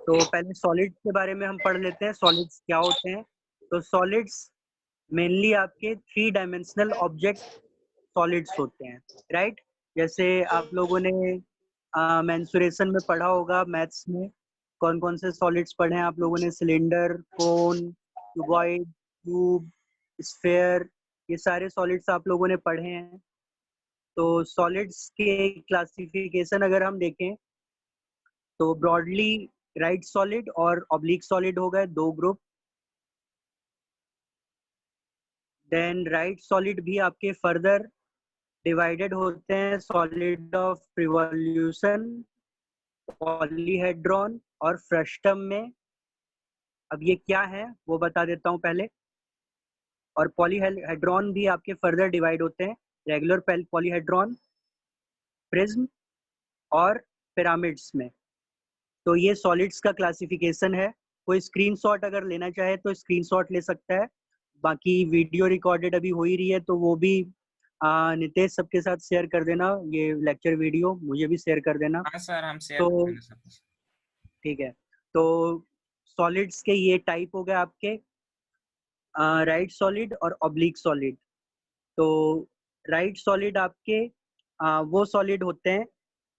तो पहले सॉलिड्स के बारे में हम पढ़ लेते हैं, सॉलिड्स क्या होते हैं। तो सॉलिड्स मेनली आपके 3 डायमेंशनल ऑब्जेक्ट सॉलिड्स होते हैं, राइट। जैसे आप लोगों ने मेंसुरेशन में पढ़ा होगा, मैथ्स में कौन कौन से सॉलिड्स पढ़े हैं आप लोगों ने? सिलेंडर, कोन, क्यूबॉइड, क्यूब, स्फेयर, ये सारे सॉलिड्स आप लोगों ने पढ़े हैं। तो सॉलिड्स के क्लासिफिकेशन अगर हम देखें तो ब्रॉडली राइट सॉलिड और ऑब्लिक सॉलिड हो गए 2 ग्रुप। देन राइट सॉलिड भी आपके फर्दर डिवाइडेड होते हैं, सॉलिड ऑफ रिवॉल्यूशन, पॉलीहेड्रॉन और फ्रस्टम में। अब ये क्या है वो बता देता हूँ पहले। और पॉलीहेड्रॉन भी आपके फर्दर डिवाइड होते हैं, रेगुलर पॉलीहेड्रॉन, प्रिज्म और पिरामिड्स में। तो ये सॉलिड्स का क्लासिफिकेशन है। कोई स्क्रीनशॉट अगर लेना चाहे तो स्क्रीनशॉट ले सकता है। बाकी वीडियो रिकॉर्डेड अभी हो ही रही है तो वो भी नितेश सबके साथ शेयर कर देना, ये लेक्चर वीडियो मुझे भी शेयर कर देना। हाँ सर, हम शेयर तो कर देंगे सब कुछ। ठीक है। तो सॉलिड्स के ये टाइप हो गए आपके, राइट सॉलिड और ऑब्लिक सॉलिड। तो राइट सॉलिड आपके वो सॉलिड होते हैं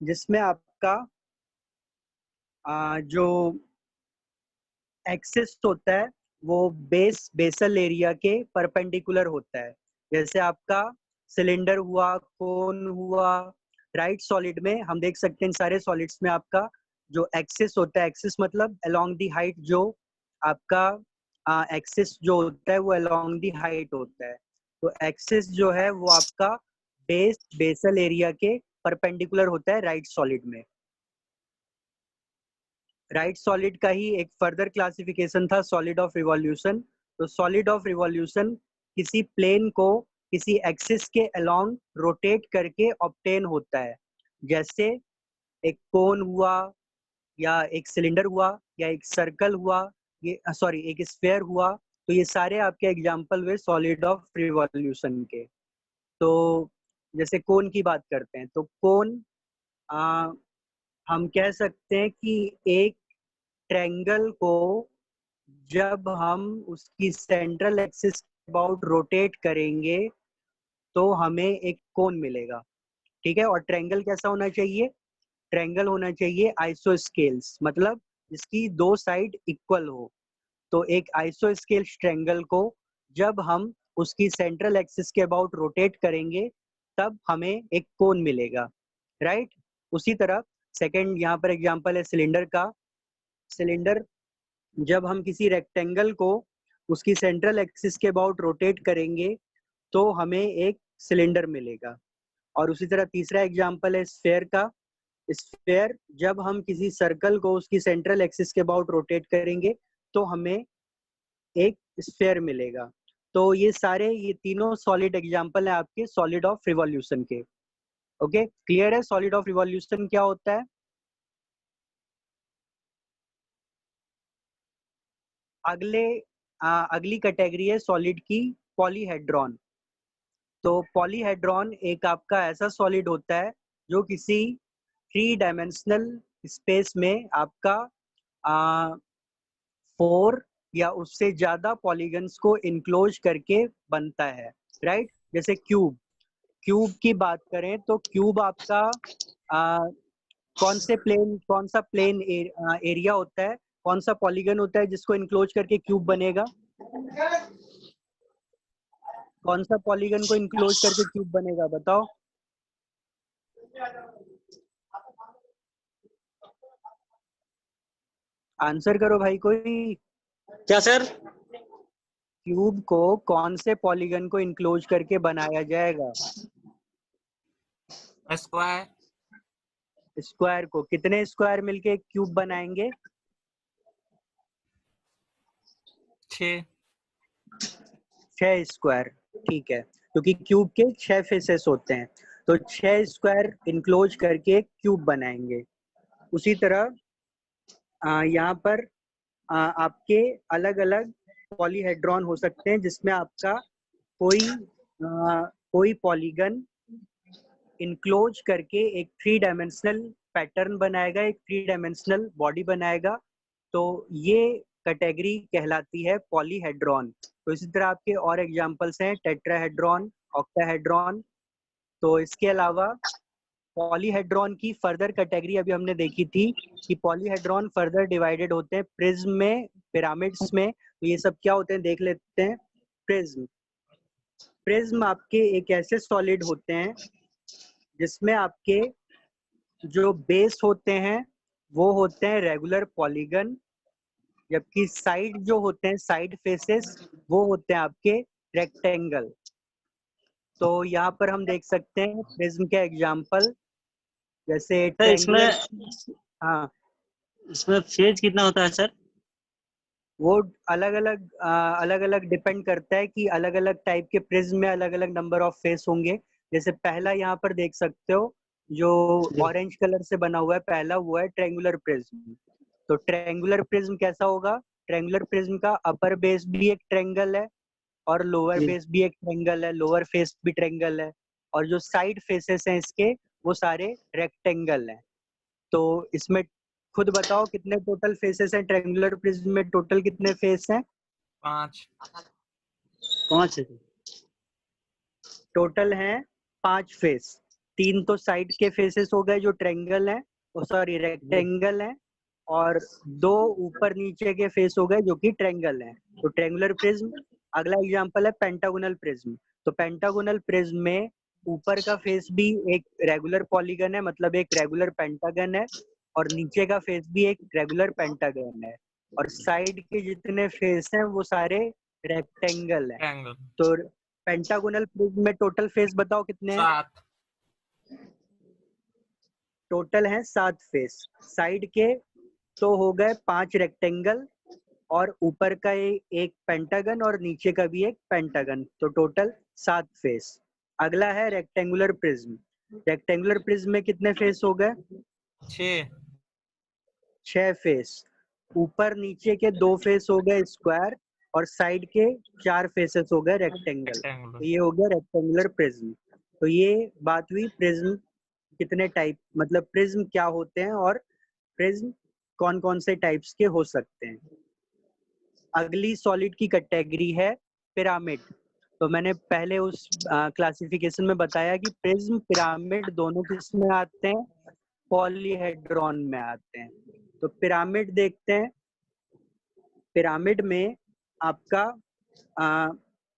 जिसमें आपका जो एक्सिस होता है वो बेसल एरिया के परपेंडिकुलर होता है। जैसे आपका सिलेंडर हुआ, कोन हुआ, राइट सॉलिड में हम देख सकते हैं इन सारे सॉलिड्स में आपका जो एक्सिस होता है, एक्सिस मतलब अलोंग दी हाइट, जो आपका एक्सिस जो होता है वो अलोंग दी हाइट होता है। तो एक्सिस जो है वो आपका बेसल एरिया के परपेंडिकुलर होता है राइट सॉलिड में। राइट सॉलिड का ही एक फर्दर क्लासिफिकेशन था सॉलिड ऑफ रिवॉल्यूशन। तो सॉलिड ऑफ रिवॉल्यूशन किसी प्लेन को किसी एक्सिस के अलोंग रोटेट करके ऑब्टेन होता है। जैसे एक कोन हुआ, या एक सिलेंडर हुआ, या एक सर्कल हुआ, ये सॉरी एक स्फेयर हुआ। तो ये सारे आपके एग्जांपल हुए सॉलिड ऑफ रिवॉल्यूशन के। तो जैसे कोन की बात करते हैं तो कोन हम कह सकते हैं कि एक ट्रायंगल को जब हम उसकी सेंट्रल एक्सिस के अबाउट रोटेट करेंगे तो हमें एक कोन मिलेगा, ठीक है। और ट्रायंगल कैसा होना चाहिए? ट्रायंगल होना चाहिए आइसोस्केल्स, मतलब जिसकी 2 साइड इक्वल हो। तो एक आइसोस्केल ट्रायंगल को जब हम उसकी सेंट्रल एक्सिस के अबाउट रोटेट करेंगे तब हमें एक कोन मिलेगा, राइट। उसी तरह सेकंड यहाँ पर एग्जांपल है सिलेंडर का। सिलेंडर जब हम किसी रेक्टेंगल को उसकी सेंट्रल एक्सिस के अबाउट रोटेट करेंगे तो हमें एक सिलेंडर मिलेगा। और उसी तरह तीसरा एग्जांपल है स्फेयर का। स्फेयर जब हम किसी सर्कल को उसकी सेंट्रल एक्सिस के अबाउट रोटेट करेंगे तो हमें एक स्फेयर मिलेगा। तो ये तीनों सॉलिड एग्जांपल है आपके सॉलिड ऑफ रिवॉल्यूशन के। ओके, क्लियर है सॉलिड ऑफ रिवॉल्यूशन क्या होता है? अगली कैटेगरी है सॉलिड की, पॉलीहेड्रॉन। तो पॉलीहेड्रॉन एक आपका ऐसा सॉलिड होता है जो किसी 3 डायमेंशनल स्पेस में आपका 4 या उससे ज्यादा पॉलीगन्स को इनक्लोज करके बनता है, राइट। जैसे क्यूब, क्यूब की बात करें तो क्यूब आपका आ, कौन सा प्लेन एरिया होता है, कौन सा पॉलीगन होता है जिसको इनक्लोज करके क्यूब बनेगा? कौन सा पॉलीगन को इनक्लोज करके क्यूब बनेगा बताओ? आंसर करो भाई कोई। क्या सर? क्यूब को कौन से पॉलीगन को इनक्लोज करके बनाया जाएगा? स्क्वायर। स्क्वायर को। कितने स्क्वायर मिलके एक क्यूब बनाएंगे? 6। 6 स्क्वायर, ठीक है, क्योंकि क्यूब के 6 फेसेस होते हैं। तो 6 स्क्वायर इनक्लोज करके एक क्यूब बनाएंगे। उसी तरह यहाँ पर आपके अलग अलग पॉलीहेड्रॉन हो सकते हैं जिसमें आपका कोई पॉलीगन इनक्लोज करके एक 3 डायमेंशनल पैटर्न बनाएगा, एक 3 डायमेंशनल बॉडी बनाएगा। तो ये कैटेगरी कहलाती है पॉलीहेड्रॉन। तो इसी तरह आपके और एग्जांपल्स हैं टेट्राहेड्रॉन, ऑक्टाहेड्रॉन। तो इसके अलावा पॉलीहेड्रॉन की फर्दर कैटेगरी अभी हमने देखी थी कि पॉलीहेड्रॉन फर्दर डिवाइडेड होते हैं प्रिज्म में, पिरामिड्स में। तो ये सब क्या होते हैं देख लेते हैं। प्रिज्म, प्रिज्म आपके एक ऐसे सॉलिड होते हैं जिसमें आपके जो बेस होते हैं वो होते हैं रेगुलर पॉलीगन, जबकि साइड जो होते हैं, साइड फेसेस, वो होते हैं आपके रेक्टेंगल। तो यहाँ पर हम देख सकते हैं प्रिज्म के एग्जांपल, जैसे सर ट्रायंगुलर। हाँ, इसमें फेज कितना होता है सर? वो अलग अलग डिपेंड करता है कि अलग अलग टाइप के प्रिज्म में अलग अलग नंबर ऑफ फेस होंगे। जैसे पहला यहाँ पर देख सकते हो जो ऑरेंज कलर से बना हुआ है, पहला वो है ट्रायंगुलर प्रिज्म। तो ट्रायंगुलर प्रिज्म कैसा होगा? ट्रायंगुलर प्रिज्म का अपर बेस भी एक ट्रायंगल है और लोअर बेस भी एक ट्रायंगल है, लोअर फेस भी ट्रायंगल है, और जो साइड फेसेस हैं इसके वो सारे रेक्टेंगल हैं। तो इसमें खुद बताओ कितने टोटल फेसेस हैं ट्रायंगुलर प्रिज्म में? टोटल कितने फेस हैं? 5। 5 है। टोटल हैं 5 फेस। 3 तो साइड के फेसेस हो गए जो ट्रायंगल हैं, सॉरी रेक्टेंगल हैं, और 2 ऊपर नीचे के फेस हो गए जो कि ट्रायंगल हैं। तो ट्रायंगुलर प्रिज्म। अगला एग्जांपल है पेंटागोनल प्रिज्म। तो पेंटागोनल प्रिज्म में ऊपर का फेस भी एक रेगुलर पॉलीगन है, मतलब एक रेगुलर पेंटागन है, और नीचे का फेस भी एक रेगुलर पेंटागन है, और साइड के जितने फेस हैं वो सारे रेक्टेंगल हैं। ट्रायंगल। तो पेंटागोनल प्रिज्म में टोटल फेस बताओ कितने हैं? 7। टोटल हैं 7 फेस। साइड के तो हो गए 5 रेक्टेंगल, और ऊपर का एक पेंटागन और नीचे का भी एक पेंटागन, तो टोटल 7 फेस। अगला है रेक्टेंगुलर प्रिज्म। रेक्टेंगुलर प्रिज्म में कितने फेस हो गए? 6। 6 फेस। ऊपर नीचे के 2 फेस हो गए स्क्वायर, और साइड के 4 फेसेस हो गए रेक्टेंगल। तो ये हो गया रेक्टेंगुलर प्रिज्म। तो ये बात हुई प्रिज्म कितने टाइप, मतलब प्रिज्म क्या होते हैं और प्रिज्म कौन कौन से टाइप्स के हो सकते हैं। अगली सॉलिड की कैटेगरी है पिरामिड। तो मैंने पहले उस क्लासिफिकेशन में बताया कि प्रिज्म पिरामिड दोनों किस में आते हैं? पॉलीहेड्रॉन में आते हैं। तो पिरामिड देखते हैं। पिरामिड में आपका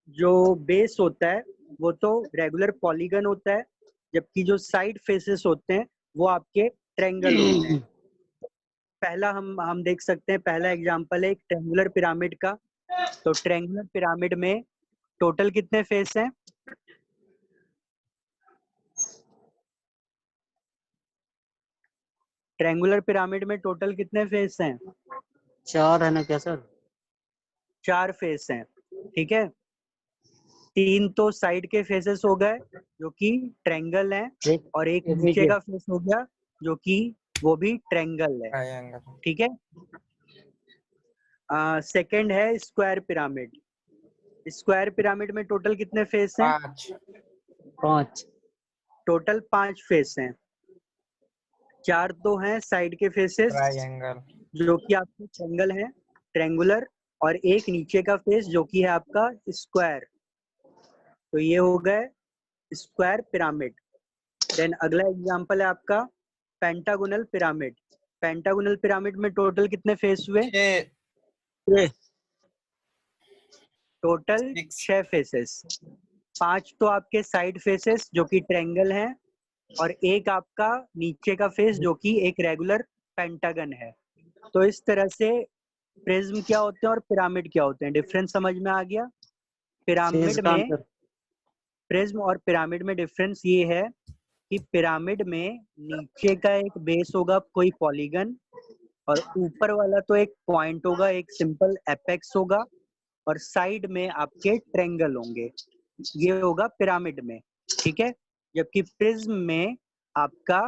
जो बेस होता है वो तो रेगुलर पॉलीगन होता है, जबकि जो साइड फेसेस होते हैं वो आपके ट्रायंगल होते हैं। पहला हम देख सकते हैं, पहला एग्जांपल है एक ट्रायंगुलर पिरामिड का। तो ट्रायंगुलर पिरामिड में टोटल कितने फेस हैं? ट्रायंगुलर पिरामिड में टोटल कितने फेस हैं? 4 है ना क्या सर? 4 फेस हैं, ठीक है। 3 तो साइड के फेसेस हो गए जो कि ट्रायंगल हैं, और एक नीचे का फेस हो गया जो कि वो भी ट्रायंगल है, ट्रायंगल। ठीक है। सेकंड है स्क्वायर पिरामिड। स्क्वायर पिरामिड में टोटल कितने फेस हैं? 5। टोटल 5 फेस हैं। 4 तो हैं साइड के फेसेस ट्रायंगल। जो कि आपके ट्रायंगल हैं, ट्रायंगुलर, और एक नीचे का फेस जो कि है आपका स्क्वायर। तो ये हो गए स्क्वायर पिरामिड। देन अगला एग्जांपल है आपका पेंटागोनल पिरामिड। पेंटागोनल पिरामिड में टोटल कितने फेस हुए? 6। Total 6 faces. 5 तो आपके साइड फेसेस जो कि ट्रायंगल हैं, और एक आपका नीचे का फेस जो कि एक रेगुलर पेंटागन है। तो इस तरह से प्रिज्म क्या होते हैं और पिरामिड क्या होते हैं, डिफरेंस समझ में आ गया। पिरामिड में, प्रिज्म और पिरामिड में डिफरेंस ये है कि पिरामिड में नीचे का एक बेस होगा कोई पॉलीगन, और ऊपर वाला तो एक पॉइंट होगा, एक सिंपल एपेक्स होगा, और साइड में आपके ट्रायंगल होंगे। ये होगा पिरामिड में, ठीक है। जबकि प्रिज्म में आपका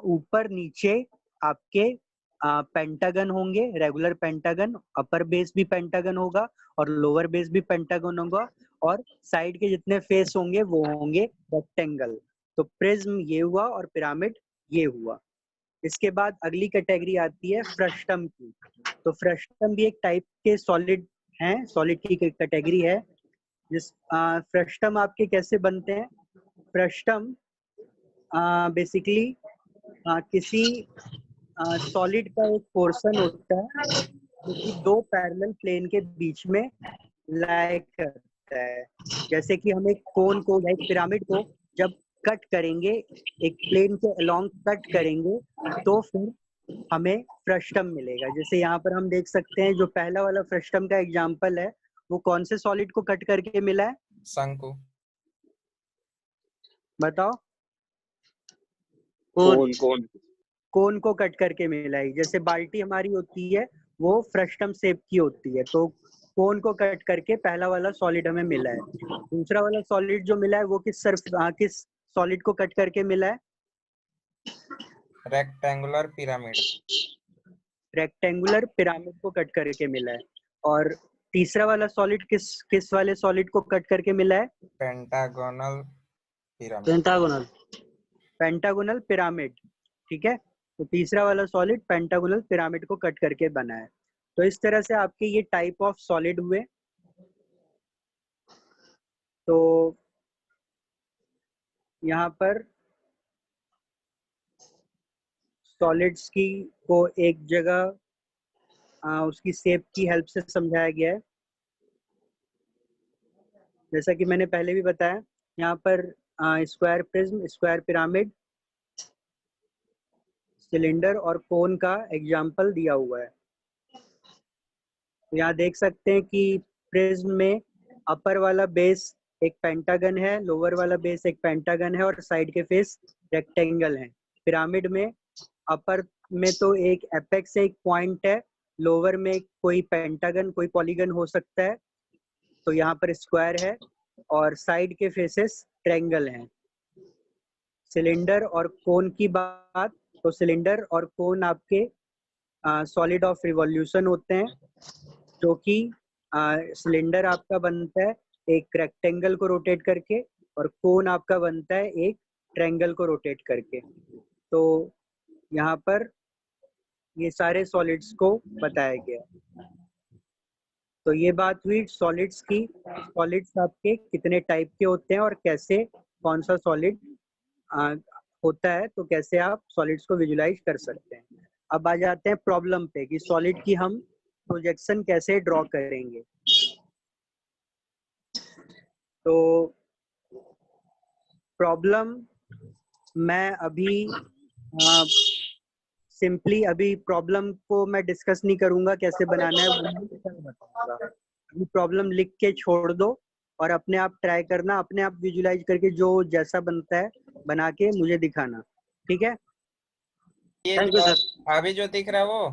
ऊपर नीचे आपके पेंटागन होंगे, रेगुलर पेंटागन, अपर बेस भी पेंटागन होगा और लोअर बेस भी पेंटागन होगा, और साइड के जितने फेस होंगे वो होंगे रेक्टेंगल। तो प्रिज्म ये हुआ और पिरामिड ये हुआ। इसके बाद अगली कैटेगरी आती है फ्रस्टम की। तो फ्रस्टम भी एक टाइप के सॉलिड हैं, सॉलिड की कैटेगरी है। जिस फ्रस्टम आपके कैसे बनते हैं? फ्रस्टम बेसिकली किसी सॉलिड का एक पोर्शन होता है जो कि दो पैरेलल प्लेन के बीच में लाई करता है। जैसे कि हम एक कोन को या एक पिरामिड को जब कट करेंगे, एक प्लेन के अलोंग कट करेंगे, तो फिर हमें फ्रस्टम मिलेगा। जैसे यहाँ पर हम देख सकते हैं, जो पहला वाला फ्रस्टम का एग्जांपल है वो कौन से सॉलिड को कट करके मिला है? शंकु। बताओ। कोन। कोन को कट करके मिला है। जैसे बाल्टी हमारी होती है वो फ्रस्टम शेप की होती है, तो कोन को कट करके पहला वाला सॉलिड हमें मिला है। दूसरा वाला सॉलिड जो मिला है वो किस सॉलिड को कट करके मिला है? Rectangular pyramid. रेक्टेंगुलर पिरामिड को कट करके मिला है। और तीसरा वाला सॉलिड किस वाले सॉलिड को कट करके मिला है? Pentagonal pyramid. Pentagonal. Pentagonal pyramid. ठीक है, तो तीसरा वाला सॉलिड पेंटागोनल पिरामिड को कट करके बना है। तो इस तरह से आपके ये टाइप ऑफ सॉलिड हुए। तो यहाँ पर सॉलिड्स की को एक जगह उसकी शेप की हेल्प से समझाया गया है। जैसा कि मैंने पहले भी बताया, यहाँ पर square prism, square pyramid, cylinder और कोन का एग्जाम्पल दिया हुआ है। तो यहाँ देख सकते हैं कि प्रिज्म में अपर वाला बेस एक पेंटागन है, लोअर वाला बेस एक पेंटागन है और साइड के फेस रेक्टेंगल है। पिरामिड में अपर में तो एक एपेक्स एक पॉइंट है, लोअर में कोई पेंटागन कोई पॉलीगन हो सकता है, तो यहाँ पर स्क्वायर है और साइड के फेसेस ट्रायंगल हैं। सिलेंडर और कोन की बात, तो सिलेंडर और कोन आपके सॉलिड ऑफ रिवॉल्यूशन होते हैं, जो कि सिलेंडर आपका बनता है एक रेक्टेंगल को रोटेट करके और कोन आपका बनता है एक ट्रायंगल को रोटेट करके। तो यहाँ पर ये सारे सॉलिड्स को बताया गया। तो ये बात हुई सॉलिड्स की। सॉलिड्स आपके कितने टाइप के होते हैं और कैसे कौन सा सॉलिड होता है, तो कैसे आप सॉलिड्स को विजुलाइज कर सकते हैं। अब आ जाते हैं प्रॉब्लम पे कि सॉलिड की हम प्रोजेक्शन कैसे ड्रॉ करेंगे। तो प्रॉब्लम मैं अभी सिंपली अभी प्रॉब्लम को मैं डिस्कस नहीं करूंगा, कैसे बनाना है वो मैं कल बताऊंगा। अभी प्रॉब्लम लिख के छोड़ दो और अपने आप ट्राई करना, अपने आप विजुलाइज करके जो जैसा बनता है बना के मुझे दिखाना। ठीक है, ये थैंक यू जो सर। अभी जो दिख रहा है वो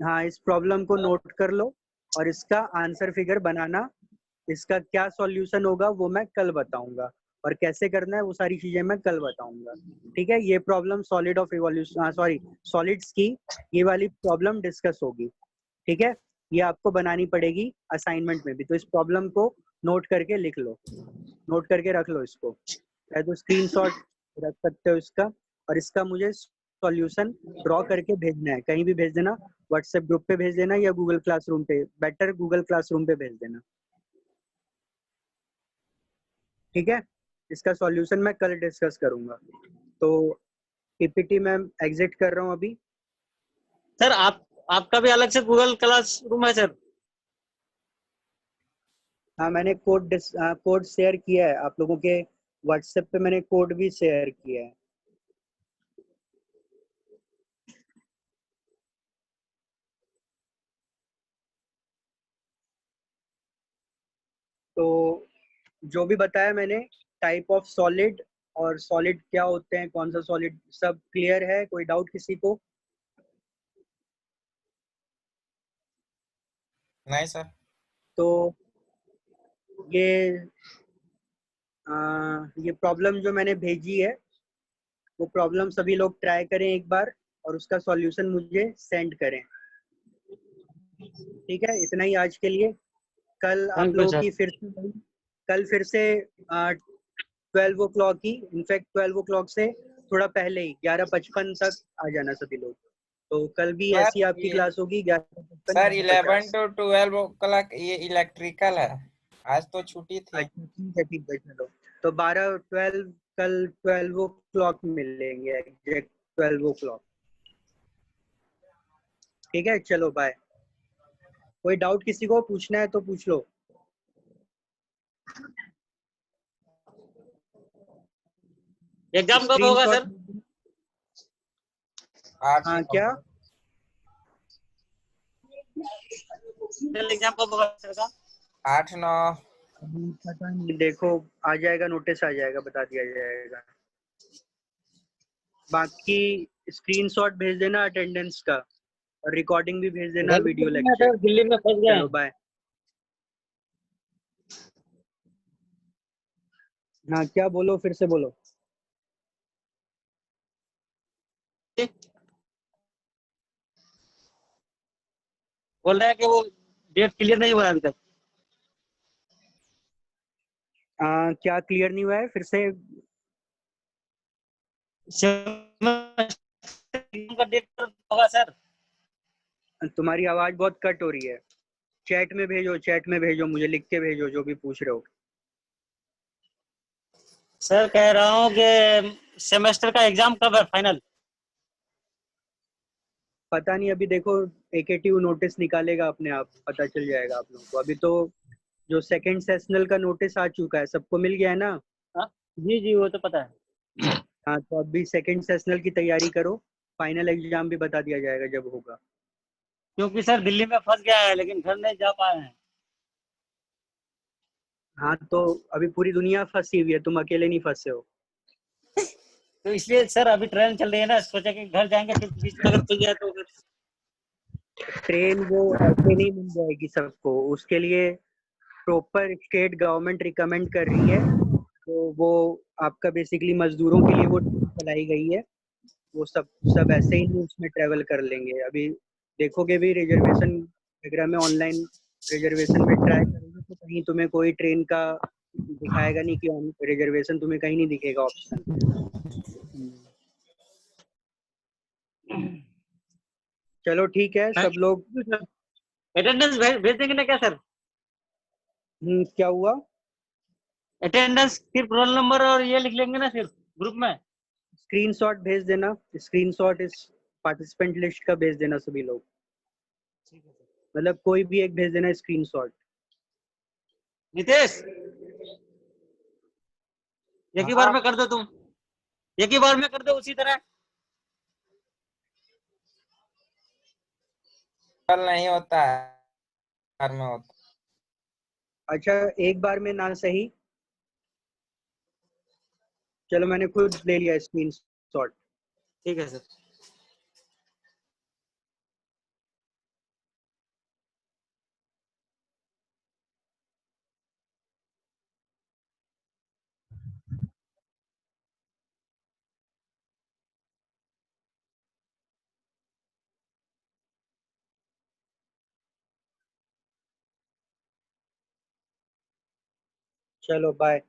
हाँ इस प्रॉब्लम को नोट कर लो और इसका आंसर फिगर बनाना। इसका क्या सॉल्यूशन होगा वो मैं कल बताऊंगा और कैसे करना है वो सारी चीजें मैं कल बताऊंगा। ठीक है, ये problem solid of revolution solids की ये वाली प्रॉब्लम डिस्कस होगी। ठीक है, ये आपको बनानी पड़ेगी असाइनमेंट में भी, तो इस प्रॉब्लम को नोट करके लिख लो, नोट करके रख लो इसको, चाहे तो स्क्रीनशॉट रख सकते हो इसका। और इसका मुझे सॉल्यूशन ड्रॉ करके भेजना है, कहीं भी भेज देना, व्हाट्सएप ग्रुप पे भेज देना या गूगल क्लासरूम पे, बेटर गूगल क्लासरूम पे भेज देना। ठीक है, इसका सॉल्यूशन मैं कल डिस्कस करूंगा। तो पीपीटी में एग्जिट कर रहा हूँ अभी। सर आपका भी अलग से गूगल क्लासरूम है सर? हाँ मैंने कोड शेयर किया है आप लोगों के व्हाट्सएप पे, मैंने कोड भी शेयर किया है। तो जो भी बताया मैंने टाइप ऑफ सॉलिड और सॉलिड क्या होते हैं, कौन सा सॉलिड, सब क्लियर है? कोई डाउट किसी को? नहीं सर। तो ये प्रॉब्लम जो मैंने भेजी है वो प्रॉब्लम सभी लोग ट्राई करें एक बार और उसका सॉल्यूशन मुझे सेंड करें। ठीक है, इतना ही आज के लिए। कल आप थैंक यू लोगों सर। की कल फिर से 12 o'clock की, इनफैक्ट 12 o'clock से थोड़ा पहले ही 11:55 तक आ जाना सभी लोग। तो कल भी सर, ऐसी आपकी ये क्लास होगी 11:55 सर 11 11:50। to 12 o'clock ये इलेक्ट्रिकल है। आज तो छुट्टी थी। अच्छा ठीक है चलो। तो 12 कल 12 o'clock मिलेंगे, एग्जैक्ट 12 o'clock। ठीक है चलो बाय। कोई डाउट किसी को पूछना है तो पूछ लो। एग्जाम कब होगा स्क्रीनशॉट। सर? 8 हाँ क्या? एग्जाम कब होगा सर का? 8-9। अभी पता नहीं, देखो आ जाएगा, नोटिस आ जाएगा, बता दिया जाएगा। बाकी स्क्रीनशॉट भेज देना अटेंडेंस का, और रिकॉर्डिंग भी भेज देना वीडियो लेक्चर। सर दिल्ली में फंस गए चलो हैं। बाय। हाँ क्या बोलो, फिर से बोलो। बोल रहे हैं कि वो डेट क्लियर नहीं हुआ है अभी तक। क्या क्लियर नहीं हुआ है, फिर से? का डेट होगा सर? तुम्हारी आवाज बहुत कट हो रही है। चैट में भेजो, चैट में भेजो, मुझे लिख के भेजो जो भी पूछ रहे हो। सर कह रहा हूँ कि सेमेस्टर का एग्जाम कब है फाइनल? पता नहीं, अभी देखो एकेटीयू नोटिस निकालेगा, अपने आप पता चल जाएगा आप लोगों को। अभी तो जो सेकंड सेशनल का नोटिस आ चुका है, सबको मिल गया है ना? हाँ? जी जी वो तो पता है। हाँ तो अभी सेकंड सेशनल की तैयारी करो, फाइनल एग्जाम भी बता दिया जाएगा जब होगा। क्योंकि सर दिल्ली में फंस गया है लेकिन घर नहीं जा पाए हैं। हाँ तो अभी पूरी दुनिया फंसी हुई है, तुम अकेले नहीं फंसे हो। तो इसलिए सर अभी ट्रेन चल रही है ना, सोचा कि घर जाएंगे, फिर बीच में अगर खुल जाए तो फिर। ट्रेन वो ऐसे नहीं मिल जाएगी सबको, उसके लिए प्रॉपर स्टेट गवर्नमेंट रिकमेंड कर रही है। तो वो आपका बेसिकली मजदूरों के लिए वो ट्रेन चलाई गई है। वो सब सब ऐसे ही नहीं उसमें ट्रेवल कर लेंगे। अभी देखोगे भी रिजर्वेशन वगैरह में, ऑनलाइन रिजर्वेशन में ट्राई करोगे तो कहीं तुम्हें कोई ट्रेन का दिखाएगा नहीं कि रिजर्वेशन, तुम्हें कहीं नहीं दिखेगा ऑप्शन। चलो ठीक है सब लोग। अटेंडेंस भेज देंगे ना क्या सर? क्या हुआ? अटेंडेंस सिर्फ रोल नंबर और ये लिख लेंगे ना सिर्फ ग्रुप में? स्क्रीनशॉट भेज देना, स्क्रीनशॉट इस पार्टिसिपेंट लिस्ट का भेज देना सभी लोग। मतलब कोई भी एक भेज देना स्क्रीनशॉट। नितेश एक ही बार हाँ में कर दो तुम, एक ही बार में कर दो उसी तरह। कल नहीं होता है, घर में होता। अच्छा, एक बार में ना सही। चलो मैंने खुद ले लिया स्क्रीनशॉट। ठीक है सर। चलो बाय।